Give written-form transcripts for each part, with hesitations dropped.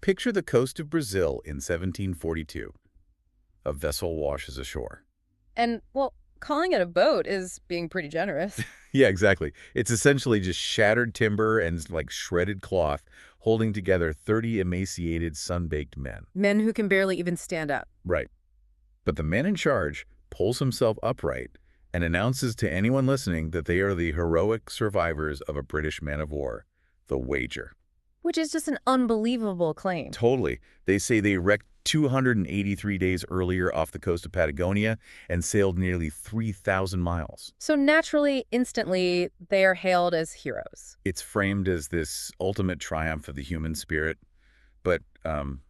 Picture the coast of Brazil in 1742. A vessel washes ashore. And, well, calling it a boat is being pretty generous. Yeah, exactly. It's essentially just shattered timber and like shredded cloth holding together 30 emaciated, sun-baked men. Men who can barely even stand up. Right. But the man in charge pulls himself upright and announces to anyone listening that they are the heroic survivors of a British man-of-war, the Wager. Which is just an unbelievable claim. Totally. They say they wrecked 283 days earlier off the coast of Patagonia and sailed nearly 3,000 miles. So naturally, instantly, they are hailed as heroes. It's framed as this ultimate triumph of the human spirit, but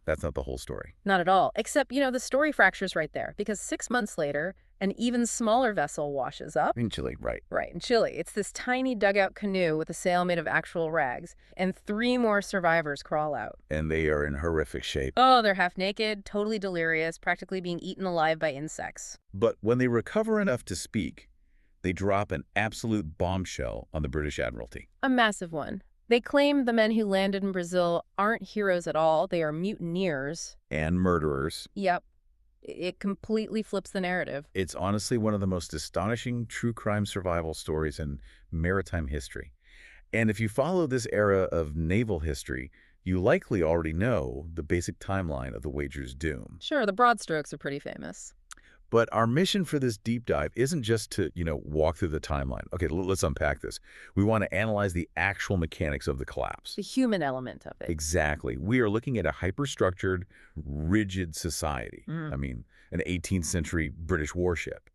that's not the whole story. Not at all. Except, the story fractures right there. Because 6 months later, an even smaller vessel washes up. In Chile, right. Right, in Chile. It's this tiny dugout canoe with a sail made of actual rags. And 3 more survivors crawl out. And they are in horrific shape. Oh, they're half naked, totally delirious, practically being eaten alive by insects. But when they recover enough to speak, they drop an absolute bombshell on the British Admiralty. A massive one. They claim the men who landed in Brazil aren't heroes at all. They are mutineers. And murderers. Yep. It completely flips the narrative. It's honestly one of the most astonishing true crime survival stories in maritime history. And if you follow this era of naval history, you likely already know the basic timeline of the Wager's doom. Sure, the broad strokes are pretty famous. But our mission for this deep dive isn't just to, walk through the timeline. Okay, let's unpack this. We want to analyze the actual mechanics of the collapse. The human element of it. Exactly. We are looking at a hyper-structured, rigid society. I mean, an 18th century British warship.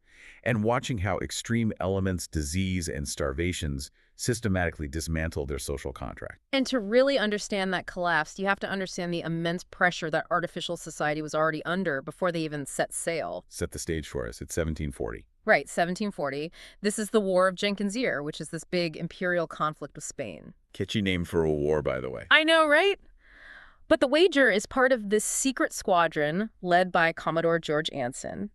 And watching how extreme elements, disease, and starvations systematically dismantle their social contract. And to really understand that collapse, you have to understand the immense pressure that artificial society was already under before they even set sail. Set the stage for us. It's 1740. Right, 1740. This is the War of Jenkins' Ear, which is this big imperial conflict with Spain. Catchy name for a war, by the way. I know, right? But the Wager is part of this secret squadron led by Commodore George Anson,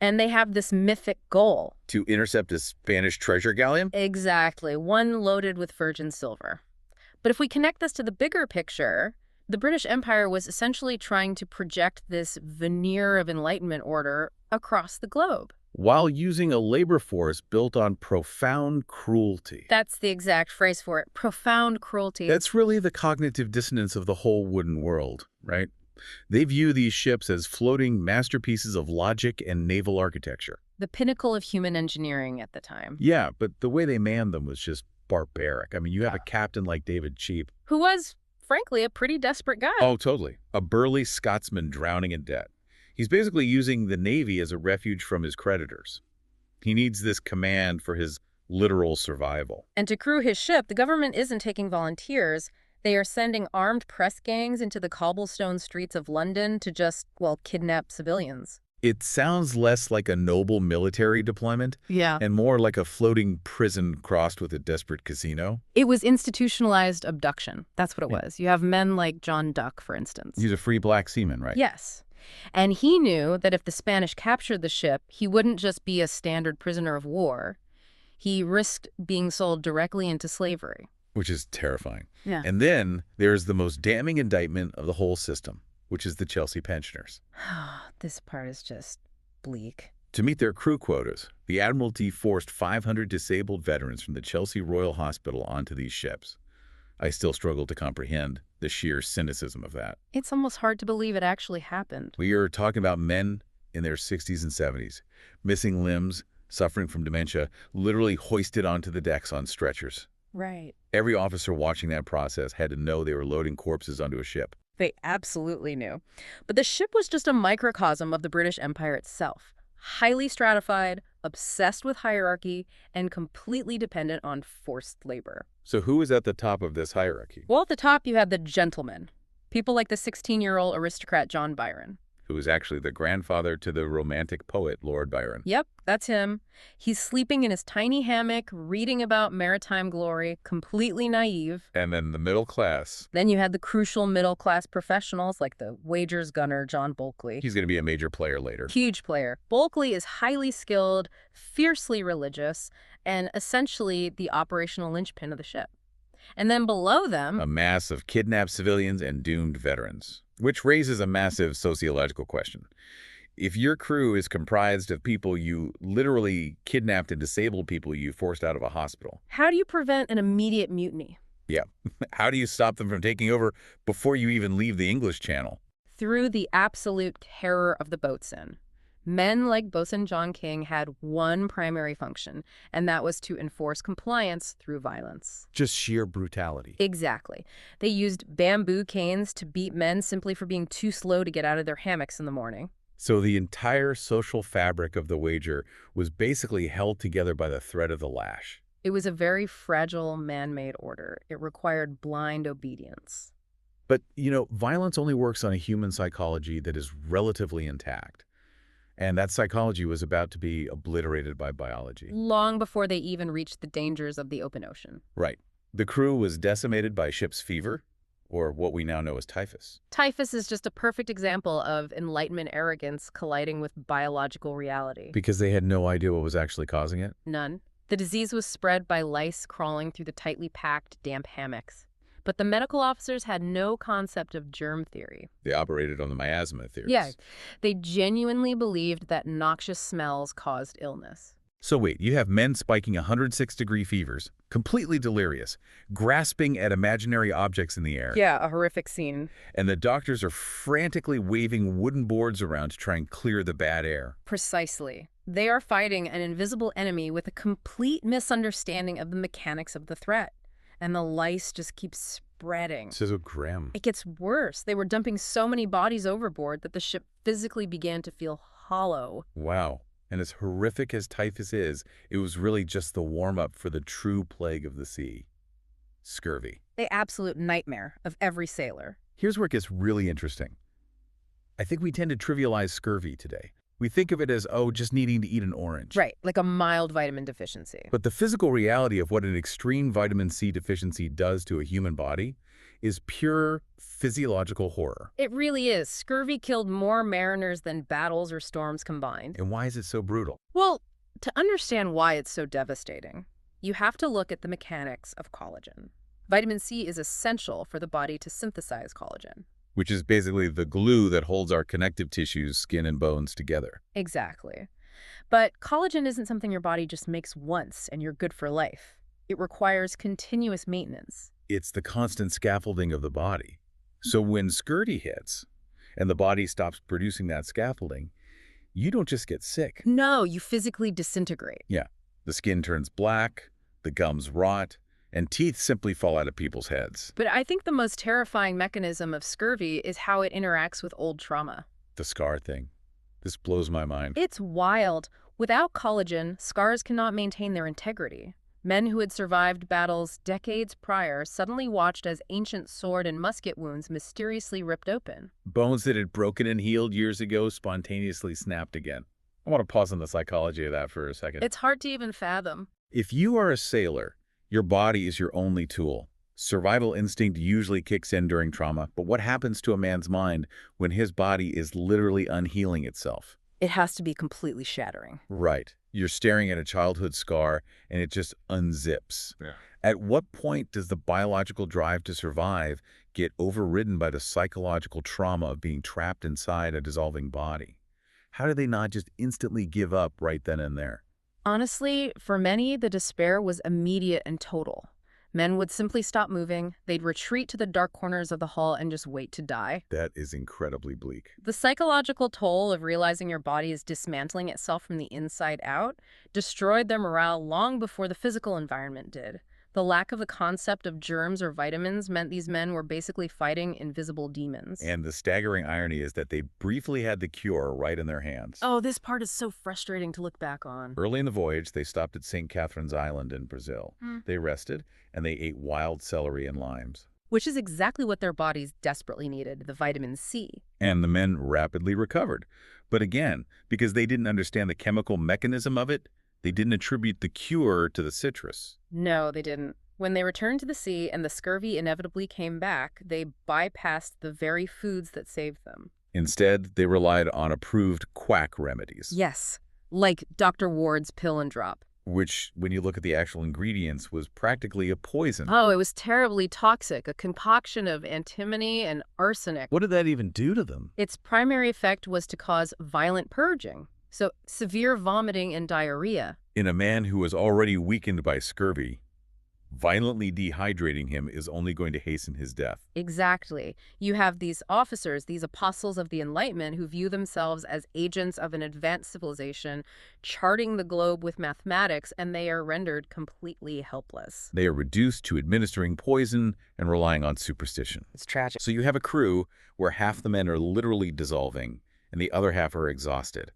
and they have this mythic goal. To intercept a Spanish treasure galleon? Exactly, one loaded with virgin silver. But if we connect this to the bigger picture, the British Empire was essentially trying to project this veneer of Enlightenment order across the globe. While using a labor force built on profound cruelty. That's the exact phrase for it, profound cruelty. That's really the cognitive dissonance of the whole wooden world, right? They view these ships as floating masterpieces of logic and naval architecture. The pinnacle of human engineering at the time. Yeah, but the way they manned them was just barbaric. I mean, you have a captain like David Cheap. Who was, frankly, a pretty desperate guy. Oh, totally. A burly Scotsman drowning in debt. He's basically using the Navy as a refuge from his creditors. He needs this command for his literal survival. And to crew his ship, the government isn't taking volunteers. They are sending armed press gangs into the cobblestone streets of London to just, kidnap civilians. It sounds less like a noble military deployment and more like a floating prison crossed with a desperate casino. It was institutionalized abduction. That's what it was. You have men like John Duck, for instance. He's a free black seaman, right? Yes. And he knew that if the Spanish captured the ship, he wouldn't just be a standard prisoner of war. He risked being sold directly into slavery. Which is terrifying. Yeah. And then there's the most damning indictment of the whole system, which is the Chelsea pensioners. This part is just bleak. To meet their crew quotas, the Admiralty forced 500 disabled veterans from the Chelsea Royal Hospital onto these ships. I still struggle to comprehend the sheer cynicism of that. It's almost hard to believe it actually happened. We are talking about men in their 60s and 70s, missing limbs, suffering from dementia, literally hoisted onto the decks on stretchers. Right. Every officer watching that process had to know they were loading corpses onto a ship. They absolutely knew. But the ship was just a microcosm of the British Empire itself. Highly stratified, obsessed with hierarchy, and completely dependent on forced labor. So who is at the top of this hierarchy? Well, at the top, you had the gentlemen. People like the 16-year-old aristocrat John Byron. Who is actually the grandfather to the romantic poet Lord Byron. Yep, that's him. He's sleeping in his tiny hammock, reading about maritime glory, completely naive. And then the middle class. Then you had the crucial middle-class professionals like the Wager's gunner, John Bulkley. He's going to be a major player later. Huge player. Bulkley is highly skilled, fiercely religious, and essentially the operational linchpin of the ship. And then below them, a mass of kidnapped civilians and doomed veterans. Which raises a massive sociological question. If your crew is comprised of people you literally kidnapped and disabled people you forced out of a hospital. How do you prevent an immediate mutiny? Yeah. How do you stop them from taking over before you even leave the English Channel? Through the absolute terror of the boatswain. Men like Boatswain John King had one primary function, and that was to enforce compliance through violence. Just sheer brutality. Exactly. They used bamboo canes to beat men simply for being too slow to get out of their hammocks in the morning. So the entire social fabric of the Wager was basically held together by the thread of the lash. It was a very fragile man-made order. It required blind obedience. But, violence only works on a human psychology that is relatively intact. And that psychology was about to be obliterated by biology. Long before they even reached the dangers of the open ocean. Right. The crew was decimated by ship's fever, or what we now know as typhus. Typhus is just a perfect example of Enlightenment arrogance colliding with biological reality. Because they had no idea what was actually causing it? None. The disease was spread by lice crawling through the tightly packed, damp hammocks. But the medical officers had no concept of germ theory. They operated on the miasma theories. Yeah, they genuinely believed that noxious smells caused illness. So wait, you have men spiking 106-degree fevers, completely delirious, grasping at imaginary objects in the air. Yeah, a horrific scene. And the doctors are frantically waving wooden boards around to try and clear the bad air. Precisely. They are fighting an invisible enemy with a complete misunderstanding of the mechanics of the threat. And the lice just keep spreading. This is so grim. It gets worse. They were dumping so many bodies overboard that the ship physically began to feel hollow. Wow. And as horrific as typhus is, it was really just the warm-up for the true plague of the sea. Scurvy. The absolute nightmare of every sailor. Here's where it gets really interesting. I think we tend to trivialize scurvy today. We think of it as, just needing to eat an orange. Right, like a mild vitamin deficiency. But the physical reality of what an extreme vitamin C deficiency does to a human body is pure physiological horror. It really is. Scurvy killed more mariners than battles or storms combined. And why is it so brutal? Well, to understand why it's so devastating, you have to look at the mechanics of collagen. Vitamin C is essential for the body to synthesize collagen. Which is basically the glue that holds our connective tissues, skin and bones together. Exactly. But collagen isn't something your body just makes once and you're good for life. It requires continuous maintenance. It's the constant scaffolding of the body. So when scurvy hits and the body stops producing that scaffolding, you don't just get sick. No, you physically disintegrate. Yeah. The skin turns black, the gums rot, and teeth simply fall out of people's heads. But I think the most terrifying mechanism of scurvy is how it interacts with old trauma. The scar thing. This blows my mind. It's wild. Without collagen, scars cannot maintain their integrity. Men who had survived battles decades prior suddenly watched as ancient sword and musket wounds mysteriously ripped open. Bones that had broken and healed years ago spontaneously snapped again. I want to pause on the psychology of that for a second. It's hard to even fathom. If you are a sailor, your body is your only tool. Survival instinct usually kicks in during trauma, but what happens to a man's mind when his body is literally unhealing itself? It has to be completely shattering. Right. You're staring at a childhood scar, and it just unzips. Yeah. At what point does the biological drive to survive get overridden by the psychological trauma of being trapped inside a dissolving body? How do they not just instantly give up right then and there? Honestly, for many, the despair was immediate and total. Men would simply stop moving, they'd retreat to the dark corners of the hull and just wait to die. That is incredibly bleak. The psychological toll of realizing your body is dismantling itself from the inside out destroyed their morale long before the physical environment did. The lack of the concept of germs or vitamins meant these men were basically fighting invisible demons. And the staggering irony is that they briefly had the cure right in their hands. Oh, this part is so frustrating to look back on. Early in the voyage, they stopped at St. Catherine's Island in Brazil. They rested, and they ate wild celery and limes. Which is exactly what their bodies desperately needed, the vitamin C. And the men rapidly recovered. But again, because they didn't understand the chemical mechanism of it, they didn't attribute the cure to the citrus. No, they didn't. When they returned to the sea and the scurvy inevitably came back, they bypassed the very foods that saved them. Instead, they relied on approved quack remedies. Yes, like Dr. Ward's pill and drop. which, when you look at the actual ingredients, was practically a poison. Oh, it was terribly toxic, a concoction of antimony and arsenic. What did that even do to them? Its primary effect was to cause violent purging, so severe vomiting and diarrhea. In a man who was already weakened by scurvy, violently dehydrating him is only going to hasten his death. Exactly. You have these officers, these apostles of the Enlightenment, who view themselves as agents of an advanced civilization, charting the globe with mathematics, and they are rendered completely helpless. They are reduced to administering poison and relying on superstition. It's tragic. So you have a crew where half the men are literally dissolving and the other half are exhausted.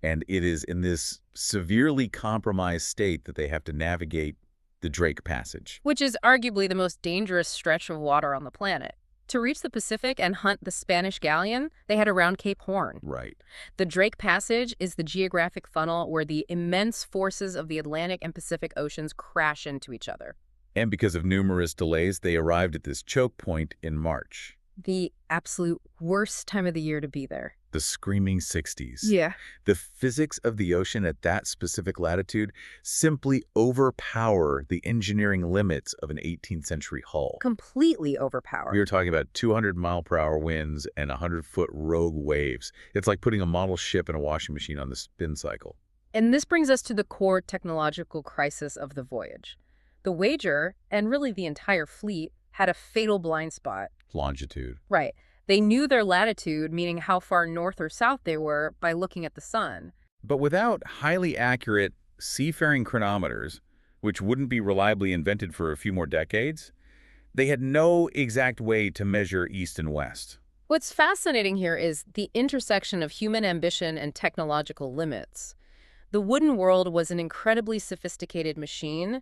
And it is in this severely compromised state that they have to navigate the Drake Passage. Which is arguably the most dangerous stretch of water on the planet. To reach the Pacific and hunt the Spanish galleon, they had to round Cape Horn. Right. The Drake Passage is the geographic funnel where the immense forces of the Atlantic and Pacific Oceans crash into each other. And because of numerous delays, they arrived at this choke point in March. The absolute worst time of the year to be there. The screaming 60s. Yeah. The physics of the ocean at that specific latitude simply overpower the engineering limits of an 18th century hull. Completely overpowered. We were talking about 200-mile-per-hour winds and 100-foot rogue waves. It's like putting a model ship in a washing machine on the spin cycle. And this brings us to the core technological crisis of the voyage. The Wager, and really the entire fleet, had a fatal blind spot. Longitude. Right. They knew their latitude, meaning how far north or south they were, by looking at the sun. But without highly accurate seafaring chronometers, which wouldn't be reliably invented for a few more decades, they had no exact way to measure east and west. What's fascinating here is the intersection of human ambition and technological limits. The wooden world was an incredibly sophisticated machine,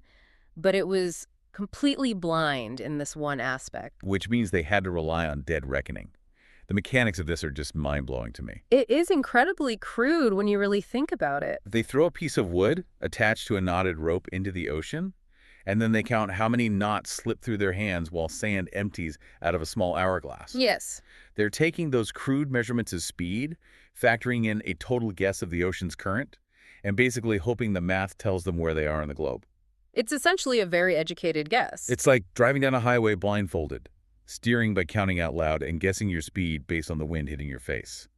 but it was completely blind in this one aspect. Which means they had to rely on dead reckoning. The mechanics of this are just mind-blowing to me. It is incredibly crude when you really think about it. They throw a piece of wood attached to a knotted rope into the ocean, and then they count how many knots slip through their hands while sand empties out of a small hourglass. Yes. They're taking those crude measurements of speed, factoring in a total guess of the ocean's current, and basically hoping the math tells them where they are on the globe. It's essentially a very educated guess. It's like driving down a highway blindfolded, steering by counting out loud and guessing your speed based on the wind hitting your face.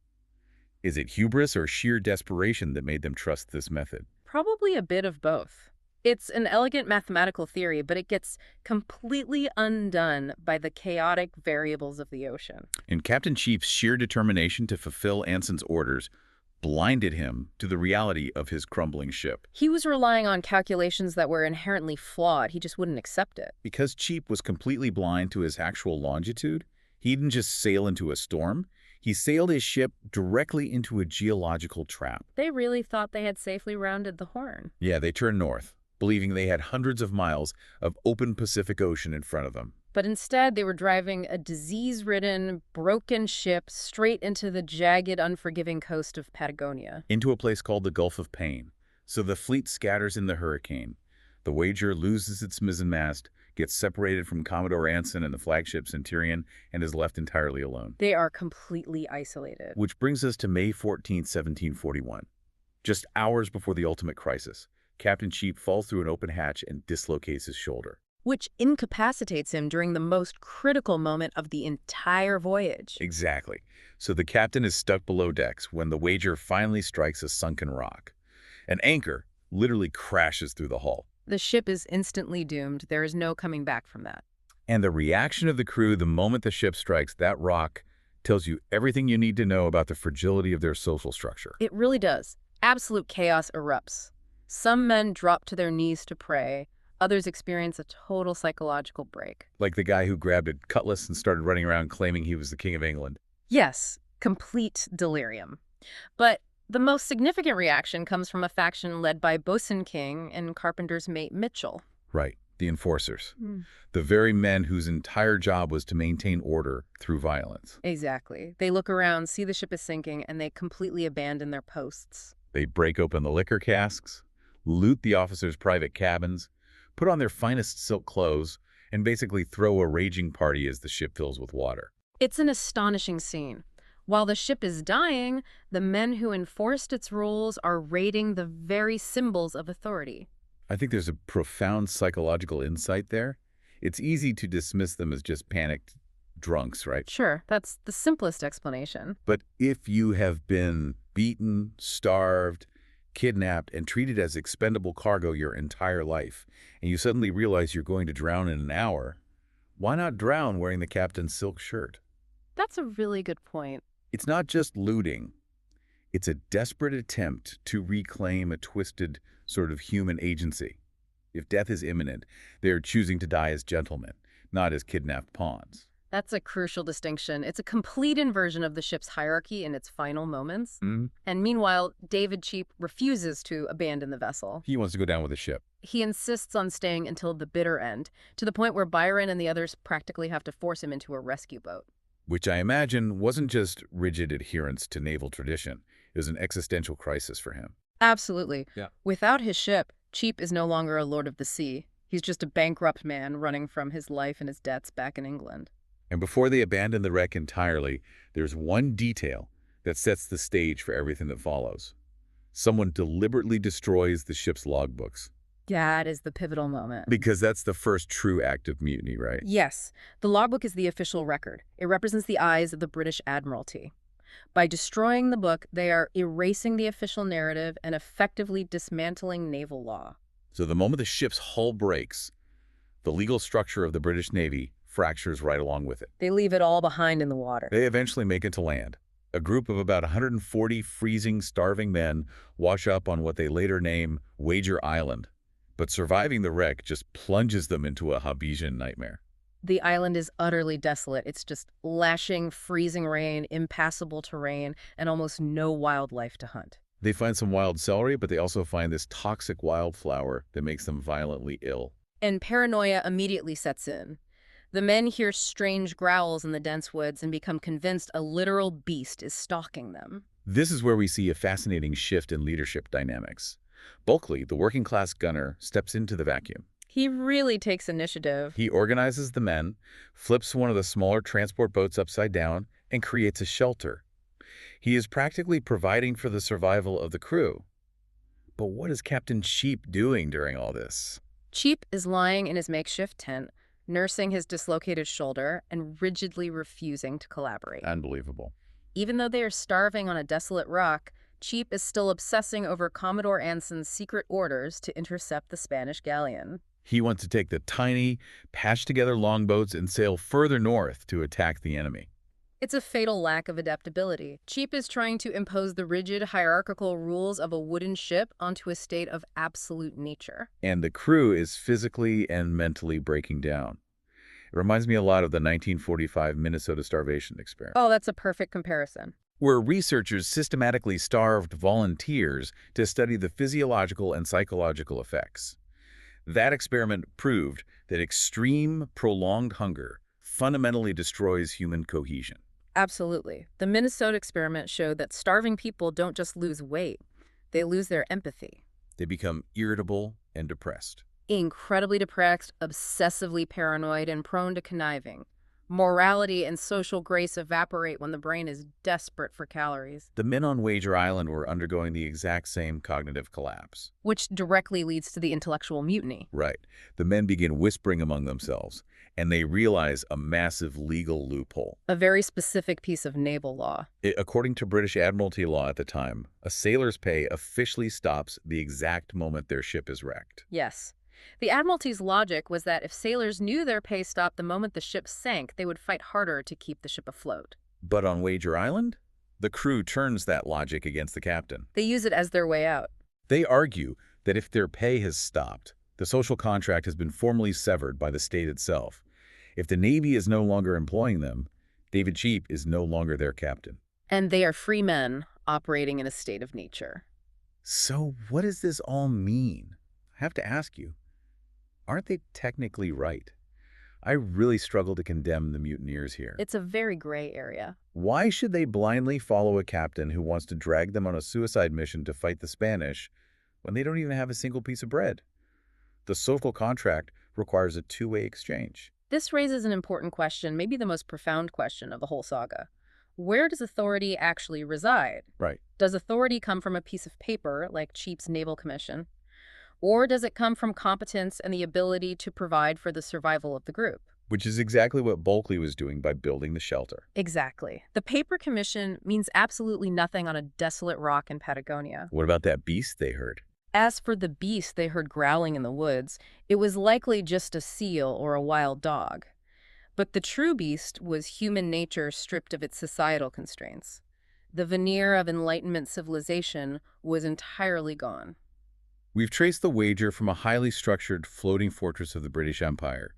Is it hubris or sheer desperation that made them trust this method? Probably a bit of both. It's an elegant mathematical theory, but it gets completely undone by the chaotic variables of the ocean. And Captain Chief's sheer determination to fulfill Anson's orders blinded him to the reality of his crumbling ship. He was relying on calculations that were inherently flawed. He just wouldn't accept it. Because Cheap was completely blind to his actual longitude, he didn't just sail into a storm. He sailed his ship directly into a geological trap. They really thought they had safely rounded the Horn. Yeah, they turned north, believing they had hundreds of miles of open Pacific Ocean in front of them. But instead, they were driving a disease-ridden, broken ship straight into the jagged, unforgiving coast of Patagonia. Into a place called the Gulf of Pain. So the fleet scatters in the hurricane. The Wager loses its mizzenmast, gets separated from Commodore Anson and the flagship Centurion, and is left entirely alone. They are completely isolated. Which brings us to May 14, 1741. Just hours before the ultimate crisis, Captain Cheap falls through an open hatch and dislocates his shoulder. Which incapacitates him during the most critical moment of the entire voyage. Exactly. So the captain is stuck below decks when the Wager finally strikes a sunken rock. An anchor literally crashes through the hull. The ship is instantly doomed. There is no coming back from that. And the reaction of the crew the moment the ship strikes that rock tells you everything you need to know about the fragility of their social structure. It really does. Absolute chaos erupts. Some men drop to their knees to pray. Others experience a total psychological break. Like the guy who grabbed a cutlass and started running around claiming he was the King of England. Yes, complete delirium. But the most significant reaction comes from a faction led by Bosun King and Carpenter's mate Mitchell. Right, the enforcers. The very men whose entire job was to maintain order through violence. Exactly. They look around, see the ship is sinking, and they completely abandon their posts. They break open the liquor casks, loot the officers' private cabins, put on their finest silk clothes, and basically throw a raging party as the ship fills with water. It's an astonishing scene. While the ship is dying, the men who enforced its rules are raiding the very symbols of authority. I think there's a profound psychological insight there. It's easy to dismiss them as just panicked drunks, right? Sure, that's the simplest explanation. But if you have been beaten, starved, kidnapped, and treated as expendable cargo your entire life, and you suddenly realize you're going to drown in an hour, why not drown wearing the captain's silk shirt? That's a really good point. It's not just looting. It's a desperate attempt to reclaim a twisted sort of human agency. If death is imminent, they're choosing to die as gentlemen, not as kidnapped pawns. That's a crucial distinction. It's a complete inversion of the ship's hierarchy in its final moments. And meanwhile, David Cheap refuses to abandon the vessel. He wants to go down with the ship. He insists on staying until the bitter end, to the point where Byron and the others practically have to force him into a rescue boat. Which I imagine wasn't just rigid adherence to naval tradition. It was an existential crisis for him. Absolutely. Yeah. Without his ship, Cheap is no longer a lord of the sea. He's just a bankrupt man running from his life and his debts back in England. And before they abandon the wreck entirely, there's one detail that sets the stage for everything that follows. Someone deliberately destroys the ship's logbooks. That is the pivotal moment. Because that's the first true act of mutiny, right? Yes. The logbook is the official record. It represents the eyes of the British Admiralty. By destroying the book, they are erasing the official narrative and effectively dismantling naval law. So the moment the ship's hull breaks, the legal structure of the British Navy fractures right along with it. They leave it all behind in the water. They eventually make it to land. A group of about 140 freezing, starving men wash up on what they later name Wager Island. But surviving the wreck just plunges them into a Hobbesian nightmare. The island is utterly desolate. It's just lashing, freezing rain, impassable terrain, and almost no wildlife to hunt. They find some wild celery, but they also find this toxic wildflower that makes them violently ill. And paranoia immediately sets in. The men hear strange growls in the dense woods and become convinced a literal beast is stalking them. This is where we see a fascinating shift in leadership dynamics. Bulkley, the working-class gunner, steps into the vacuum. He really takes initiative. He organizes the men, flips one of the smaller transport boats upside down, and creates a shelter. He is practically providing for the survival of the crew. But what is Captain Cheap doing during all this? Cheap is lying in his makeshift tent, nursing his dislocated shoulder and rigidly refusing to collaborate. Unbelievable. Even though they are starving on a desolate rock, Cheap is still obsessing over Commodore Anson's secret orders to intercept the Spanish galleon. He wants to take the tiny, patched-together longboats and sail further north to attack the enemy. It's a fatal lack of adaptability. Cheap is trying to impose the rigid, hierarchical rules of a wooden ship onto a state of absolute nature. And the crew is physically and mentally breaking down. It reminds me a lot of the 1945 Minnesota starvation experiment, Oh, that's a perfect comparison. where researchers systematically starved volunteers to study the physiological and psychological effects. That experiment proved that extreme, prolonged hunger fundamentally destroys human cohesion. Absolutely. The Minnesota experiment showed that starving people don't just lose weight, they lose their empathy. They become irritable and depressed. Incredibly depressed, obsessively paranoid, and prone to conniving. Morality and social grace evaporate when the brain is desperate for calories, The men on Wager Island were undergoing the exact same cognitive collapse. which directly leads to the intellectual mutiny. Right. The men begin whispering among themselves, and they realize a massive legal loophole. A very specific piece of naval law. According to British Admiralty law at the time, a sailor's pay officially stops the exact moment their ship is wrecked. Yes. The Admiralty's logic was that if sailors knew their pay stopped the moment the ship sank, they would fight harder to keep the ship afloat. But on Wager Island, the crew turns that logic against the captain. They use it as their way out. They argue that if their pay has stopped, the social contract has been formally severed by the state itself. If the Navy is no longer employing them, David Cheap is no longer their captain. And they are free men operating in a state of nature. So what does this all mean? I have to ask you, aren't they technically right? I really struggle to condemn the mutineers here. It's a very gray area. Why should they blindly follow a captain who wants to drag them on a suicide mission to fight the Spanish when they don't even have a single piece of bread? The social contract requires a two-way exchange. This raises an important question, maybe the most profound question of the whole saga. Where does authority actually reside? Right. Does authority come from a piece of paper, like Cheap's Naval Commission? Or does it come from competence and the ability to provide for the survival of the group? Which is exactly what Bulkley was doing by building the shelter. Exactly. The paper commission means absolutely nothing on a desolate rock in Patagonia. What about that beast they heard? As for the beast they heard growling in the woods, it was likely just a seal or a wild dog. But the true beast was human nature stripped of its societal constraints. The veneer of Enlightenment civilization was entirely gone. We've traced the Wager from a highly structured floating fortress of the British Empire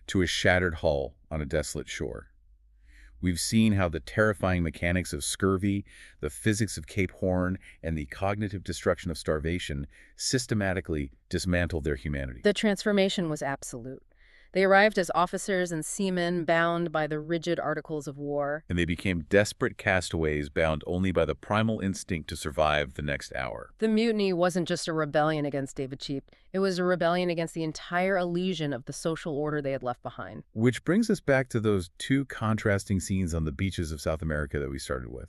to a shattered hull on a desolate shore. We've seen how the terrifying mechanics of scurvy, the physics of Cape Horn, and the cognitive destruction of starvation systematically dismantled their humanity. The transformation was absolute. They arrived as officers and seamen bound by the rigid articles of war. And they became desperate castaways bound only by the primal instinct to survive the next hour. The mutiny wasn't just a rebellion against David Cheap. It was a rebellion against the entire illusion of the social order they had left behind. Which brings us back to those two contrasting scenes on the beaches of South America that we started with.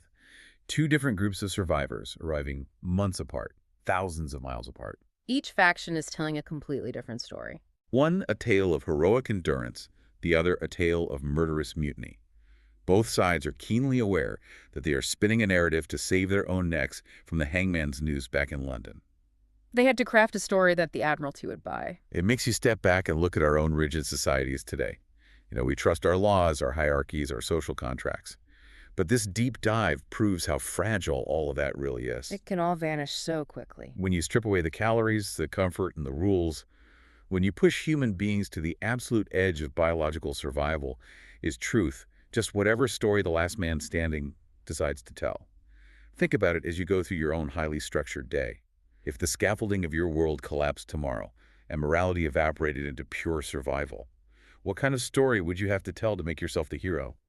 Two different groups of survivors arriving months apart, thousands of miles apart. Each faction is telling a completely different story. One a tale of heroic endurance, the other a tale of murderous mutiny. Both sides are keenly aware that they are spinning a narrative to save their own necks from the hangman's noose back in London. They had to craft a story that the Admiralty would buy. It makes you step back and look at our own rigid societies today. We trust our laws, our hierarchies, our social contracts. But this deep dive proves how fragile all of that really is. It can all vanish so quickly. When you strip away the calories, the comfort, and the rules, when you push human beings to the absolute edge of biological survival, is truth just whatever story the last man standing decides to tell. Think about it as you go through your own highly structured day. If the scaffolding of your world collapsed tomorrow and morality evaporated into pure survival, what kind of story would you have to tell to make yourself the hero?